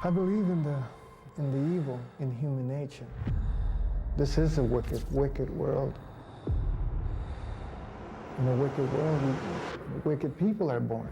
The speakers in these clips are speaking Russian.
I believe in the evil in human nature. This is a wicked, wicked world. In a wicked world, wicked people are born.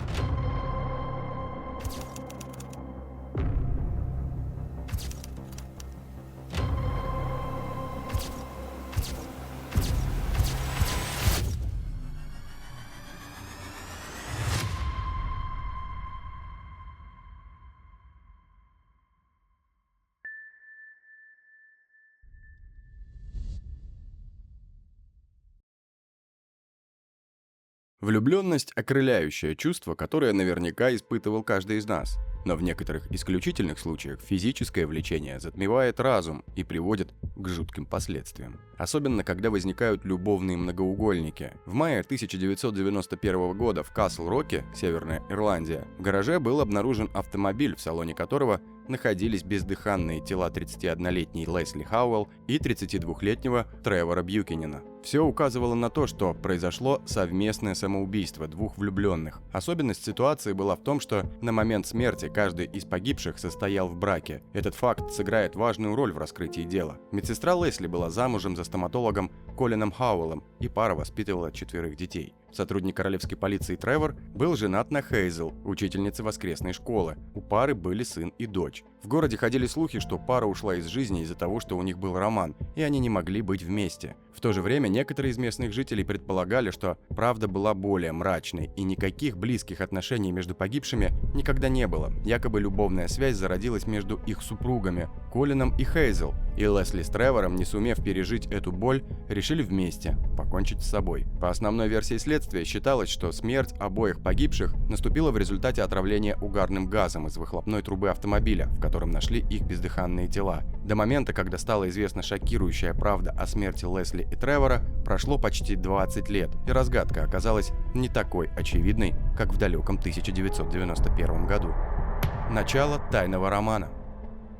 Влюбленность – окрыляющее чувство, которое наверняка испытывал каждый из нас. Но в некоторых исключительных случаях физическое влечение затмевает разум и приводит к жутким последствиям. Особенно, когда возникают любовные многоугольники. В мае 1991 года в Касл-Роке, Северная Ирландия, в гараже был обнаружен автомобиль, в салоне которого находились бездыханные тела 31-летней Лесли Хауэлл и 32-летнего Тревора Бьюкенена. Все указывало на то, что произошло совместное самоубийство двух влюбленных. Особенность ситуации была в том, что на момент смерти каждый из погибших состоял в браке. Этот факт сыграет важную роль в раскрытии дела. Медсестра Лесли была замужем за стоматологом Колином Хауэллом, и пара воспитывала 4 детей. Сотрудник королевской полиции Тревор был женат на Хейзел, учительнице воскресной школы. У пары были сын и дочь. В городе ходили слухи, что пара ушла из жизни из-за того, что у них был роман, и они не могли быть вместе. В то же время некоторые из местных жителей предполагали, что правда была более мрачной, и никаких близких отношений между погибшими никогда не было. Якобы любовная связь зародилась между их супругами, Колином и Хейзел, и Лесли с Тревором, не сумев пережить эту боль, решили вместе покончить с собой. По основной версии следствия считалось, что смерть обоих погибших наступила в результате отравления угарным газом из выхлопной трубы автомобиля, в котором нашли их бездыханные тела. До момента, когда стала известна шокирующая правда о смерти Лесли и Тревора, прошло почти 20 лет, и разгадка оказалась не такой очевидной, как в далеком 1991 году. Начало тайного романа.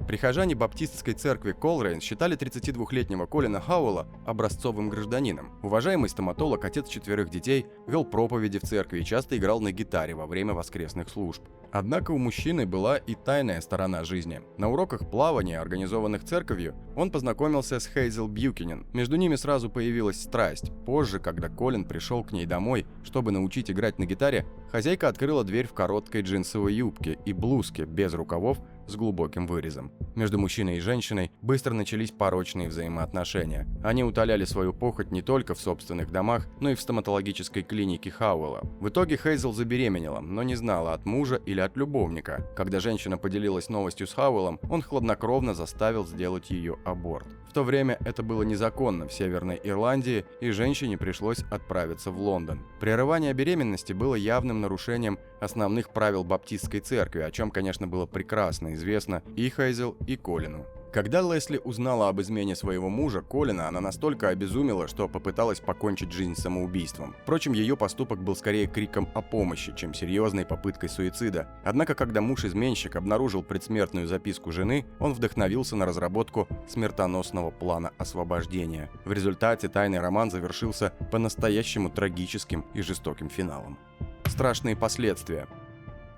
Прихожане баптистской церкви Колрейн считали 32-летнего Колина Хауэлла образцовым гражданином. Уважаемый стоматолог, отец 4 детей, вел проповеди в церкви и часто играл на гитаре во время воскресных служб. Однако у мужчины была и тайная сторона жизни. На уроках плавания, организованных церковью, он познакомился с Хейзел Бьюкенен. Между ними сразу появилась страсть. Позже, когда Колин пришел к ней домой, чтобы научить играть на гитаре, хозяйка открыла дверь в короткой джинсовой юбке и блузке без рукавов с глубоким вырезом. Между мужчиной и женщиной быстро начались порочные взаимоотношения. Они утоляли свою похоть не только в собственных домах, но и в стоматологической клинике Хауэлла. В итоге Хейзел забеременела, но не знала, от мужа или от любовника. Когда женщина поделилась новостью с Хауэллом, он хладнокровно заставил сделать ее аборт. В то время это было незаконно в Северной Ирландии, и женщине пришлось отправиться в Лондон. Прерывание беременности было явным нарушением основных правил баптистской церкви, о чем, конечно, было прекрасно известно и Хейзел, и Колину. Когда Лесли узнала об измене своего мужа, Колина, она настолько обезумела, что попыталась покончить жизнь самоубийством. Впрочем, ее поступок был скорее криком о помощи, чем серьезной попыткой суицида. Однако, когда муж-изменщик обнаружил предсмертную записку жены, он вдохновился на разработку смертоносного плана освобождения. В результате тайный роман завершился по-настоящему трагическим и жестоким финалом. Страшные последствия.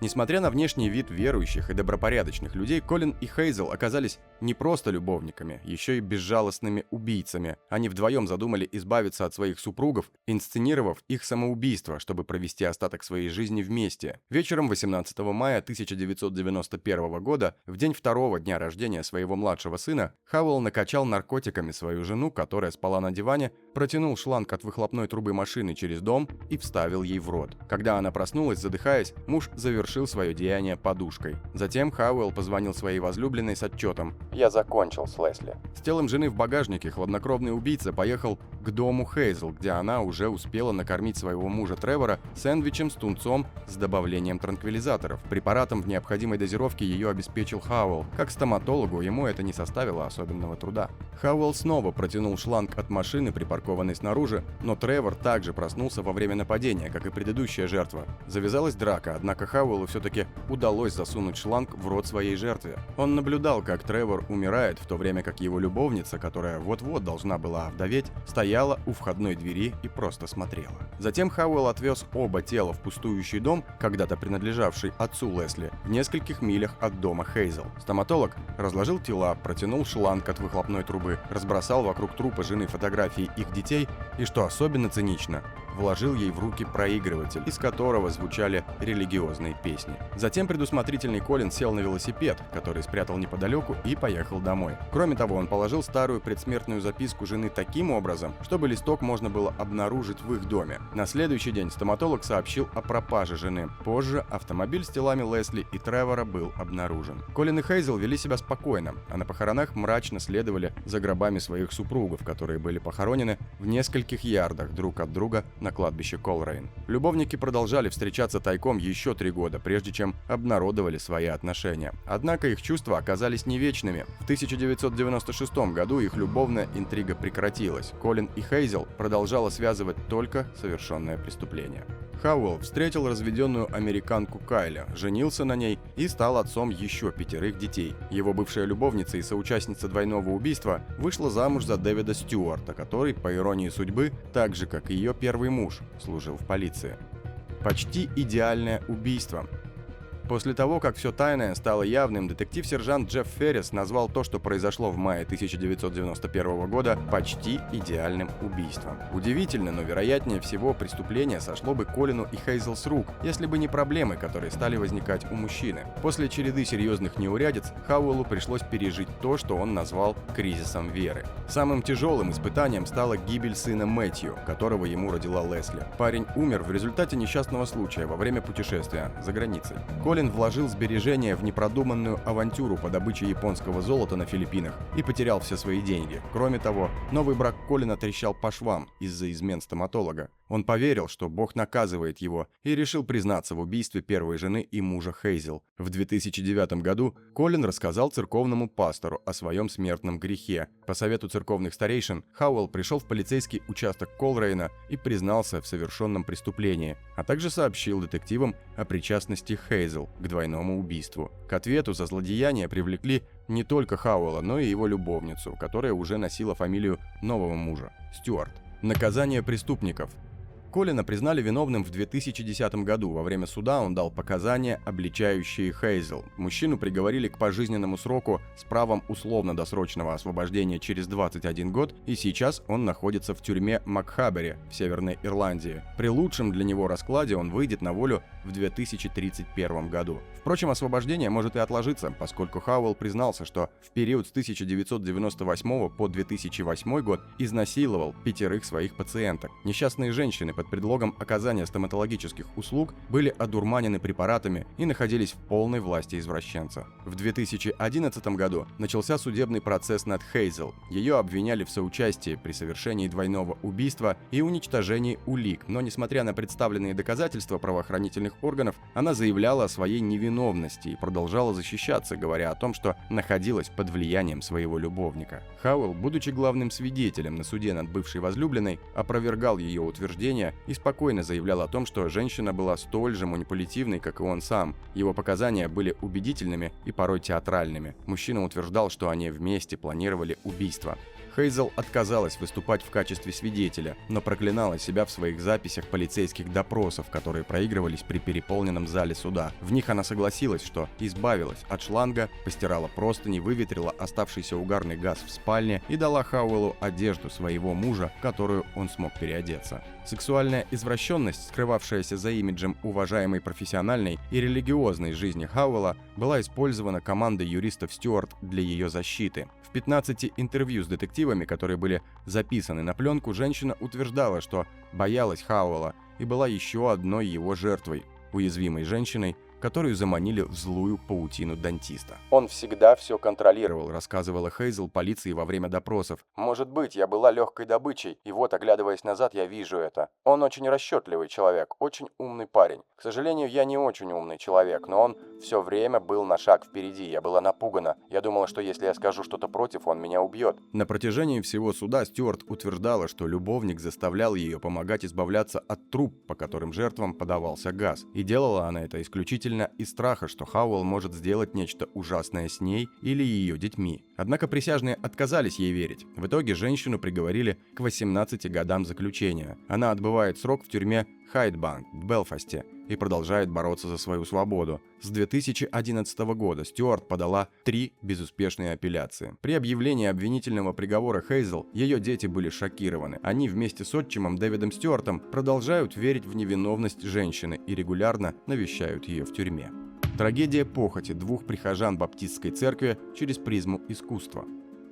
Несмотря на внешний вид верующих и добропорядочных людей, Колин и Хейзел оказались не просто любовниками, еще и безжалостными убийцами. Они вдвоем задумали избавиться от своих супругов, инсценировав их самоубийство, чтобы провести остаток своей жизни вместе. Вечером 18 мая 1991 года, в день второго дня рождения своего младшего сына, Хауэлл накачал наркотиками свою жену, которая спала на диване, протянул шланг от выхлопной трубы машины через дом и вставил ей в рот. Когда она проснулась, задыхаясь, муж завершил свое деяние подушкой. Затем Хауэлл позвонил своей возлюбленной с отчетом: «Я закончил с Лесли». С телом жены в багажнике хладнокровный убийца поехал к дому Хейзел, где она уже успела накормить своего мужа Тревора сэндвичем с тунцом с добавлением транквилизаторов. Препаратом в необходимой дозировке ее обеспечил Хауэлл. Как стоматологу ему это не составило особенного труда. Хауэлл снова протянул шланг от машины, припаркованной снаружи, но Тревор также проснулся во время нападения, как и предыдущая жертва. Завязалась драка, однако Хауэлл Хауэллу все-таки удалось засунуть шланг в рот своей жертве. Он наблюдал, как Тревор умирает, в то время как его любовница, которая вот-вот должна была овдоветь, стояла у входной двери и просто смотрела. Затем Хауэлл отвез оба тела в пустующий дом, когда-то принадлежавший отцу Лесли, в нескольких милях от дома Хейзел. Стоматолог разложил тела, протянул шланг от выхлопной трубы, разбросал вокруг трупа жены фотографии их детей и, что особенно цинично, вложил ей в руки проигрыватель, из которого звучали религиозные песни. Затем предусмотрительный Колин сел на велосипед, который спрятал неподалеку, и поехал домой. Кроме того, он положил старую предсмертную записку жены таким образом, чтобы листок можно было обнаружить в их доме. На следующий день стоматолог сообщил о пропаже жены. Позже автомобиль с телами Лесли и Тревора был обнаружен. Колин и Хейзел вели себя спокойно, а на похоронах мрачно следовали за гробами своих супругов, которые были похоронены в нескольких ярдах друг от друга на кладбище Колрейн. Любовники продолжали встречаться тайком еще 3 года, прежде чем обнародовали свои отношения. Однако их чувства оказались не вечными. В 1996 году их любовная интрига прекратилась. Колин и Хейзел продолжала связывать только совершенное преступление. Хауэлл встретил разведенную американку Кайли, женился на ней и стал отцом еще 5 детей. Его бывшая любовница и соучастница двойного убийства вышла замуж за Дэвида Стюарта, который, по иронии судьбы, так же, как и ее первый муж, служил в полиции. Почти идеальное убийство. После того, как все тайное стало явным, детектив-сержант Джефф Феррис назвал то, что произошло в мае 1991 года, почти идеальным убийством. Удивительно, но вероятнее всего преступление сошло бы Колину и Хейзел с рук, если бы не проблемы, которые стали возникать у мужчины. После череды серьезных неурядиц Хауэллу пришлось пережить то, что он назвал кризисом веры. Самым тяжелым испытанием стала гибель сына Мэтью, которого ему родила Лесли. Парень умер в результате несчастного случая во время путешествия за границей. Колин вложил сбережения в непродуманную авантюру по добыче японского золота на Филиппинах и потерял все свои деньги. Кроме того, новый брак Колина трещал по швам из-за измен стоматолога. Он поверил, что Бог наказывает его, и решил признаться в убийстве первой жены и мужа Хейзел. В 2009 году Колин рассказал церковному пастору о своем смертном грехе. По совету церковных старейшин, Хауэлл пришел в полицейский участок Колрейна и признался в совершенном преступлении, а также сообщил детективам о причастности Хейзел к двойному убийству. К ответу за злодеяние привлекли не только Хауэлла, но и его любовницу, которая уже носила фамилию нового мужа – Стюарт. Наказание преступников. Колина признали виновным в 2010 году. Во время суда он дал показания, обличающие Хейзел. Мужчину приговорили к пожизненному сроку с правом условно-досрочного освобождения через 21 год, и сейчас он находится в тюрьме Макхабере в Северной Ирландии. При лучшем для него раскладе он выйдет на волю в 2031 году. Впрочем, освобождение может и отложиться, поскольку Хауэлл признался, что в период с 1998 по 2008 год изнасиловал 5 своих пациенток. Несчастные женщины под предлогом оказания стоматологических услуг были одурманены препаратами и находились в полной власти извращенца. В 2011 году начался судебный процесс над Хейзел. Ее обвиняли в соучастии при совершении двойного убийства и уничтожении улик, но несмотря на представленные доказательства правоохранительных органов, она заявляла о своей невиновности и продолжала защищаться, говоря о том, что находилась под влиянием своего любовника. Хауэлл, будучи главным свидетелем на суде над бывшей возлюбленной, опровергал ее утверждения и спокойно заявлял о том, что женщина была столь же манипулятивной, как и он сам. Его показания были убедительными и порой театральными. Мужчина утверждал, что они вместе планировали убийство. Хейзел отказалась выступать в качестве свидетеля, но проклинала себя в своих записях полицейских допросов, которые проигрывались при переполненном зале суда. В них она согласилась, что избавилась от шланга, постирала простыни, выветрила оставшийся угарный газ в спальне и дала Хауэллу одежду своего мужа, в которую он смог переодеться. Сексуальная извращенность, скрывавшаяся за имиджем уважаемой профессиональной и религиозной жизни Хауэлла, была использована командой юристов Стюарт для ее защиты. В 15 интервью с детективами, которые были записаны на пленку, женщина утверждала, что боялась Хауэлла и была еще одной его жертвой, уязвимой женщиной, которую заманили в злую паутину дантиста. «Он всегда все контролировал», — рассказывала Хейзел полиции во время допросов. «Может быть, я была легкой добычей, и вот, оглядываясь назад, я вижу это. Он очень расчетливый человек, очень умный парень. К сожалению, я не очень умный человек, но он все время был на шаг впереди, я была напугана. Я думала, что если я скажу что-то против, он меня убьет». На протяжении всего суда Стюарт утверждала, что любовник заставлял ее помогать избавляться от труб, по которым жертвам подавался газ. И делала она это исключительно исключительно из страха, что Хауэлл может сделать нечто ужасное с ней или ее детьми. Однако присяжные отказались ей верить. В итоге женщину приговорили к 18 годам заключения. Она отбывает срок в тюрьме Хайд-Банк в Белфасте и продолжает бороться за свою свободу. С 2011 года Стюарт подала 3 безуспешные апелляции. При объявлении обвинительного приговора Хейзел ее дети были шокированы. Они вместе с отчимом Дэвидом Стюартом продолжают верить в невиновность женщины и регулярно навещают ее в тюрьме. Трагедия похоти 2 прихожан баптистской церкви через призму искусства.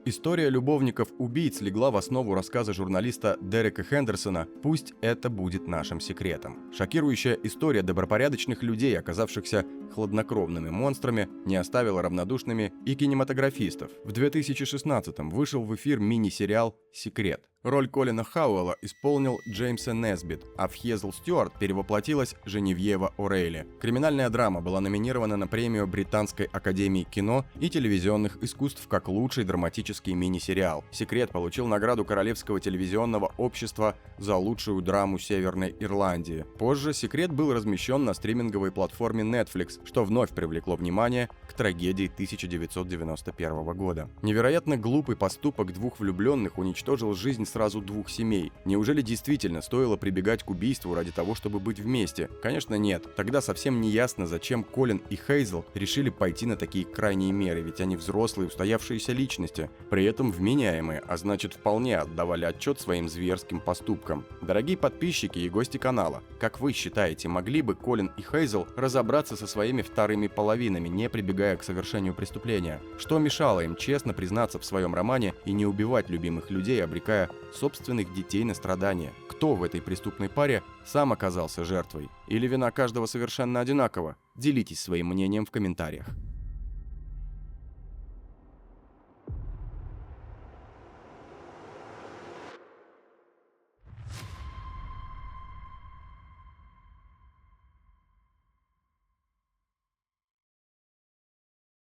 История любовников-убийц легла в основу рассказа журналиста Дерека Хендерсона «Пусть это будет нашим секретом». Шокирующая история добропорядочных людей, оказавшихся хладнокровными монстрами, не оставила равнодушными и кинематографистов. В 2016-м вышел в эфир мини-сериал «Секрет». Роль Колина Хауэлла исполнил Джеймса Несбит, а в Хезл Стюарт перевоплотилась Женевьева О'Рейли. Криминальная драма была номинирована на премию Британской академии кино и телевизионных искусств как лучший драматический мини-сериал. «Секрет» получил награду Королевского телевизионного общества за лучшую драму Северной Ирландии. Позже «Секрет» был размещен на стриминговой платформе Netflix, что вновь привлекло внимание к трагедии 1991 года. Невероятно глупый поступок 2 влюбленных уничтожил жизнь сразу 2 семей. Неужели действительно стоило прибегать к убийству ради того, чтобы быть вместе? Конечно, нет. Тогда совсем не ясно, зачем Колин и Хейзел решили пойти на такие крайние меры, ведь они взрослые, устоявшиеся личности, при этом вменяемые, а значит вполне отдавали отчет своим зверским поступкам. Дорогие подписчики и гости канала, как вы считаете, могли бы Колин и Хейзел разобраться со своими вторыми половинами, не прибегая к совершению преступления? Что мешало им честно признаться в своем романе и не убивать любимых людей, обрекая собственных детей на страдания? Кто в этой преступной паре сам оказался жертвой? Или вина каждого совершенно одинакова? Делитесь своим мнением в комментариях.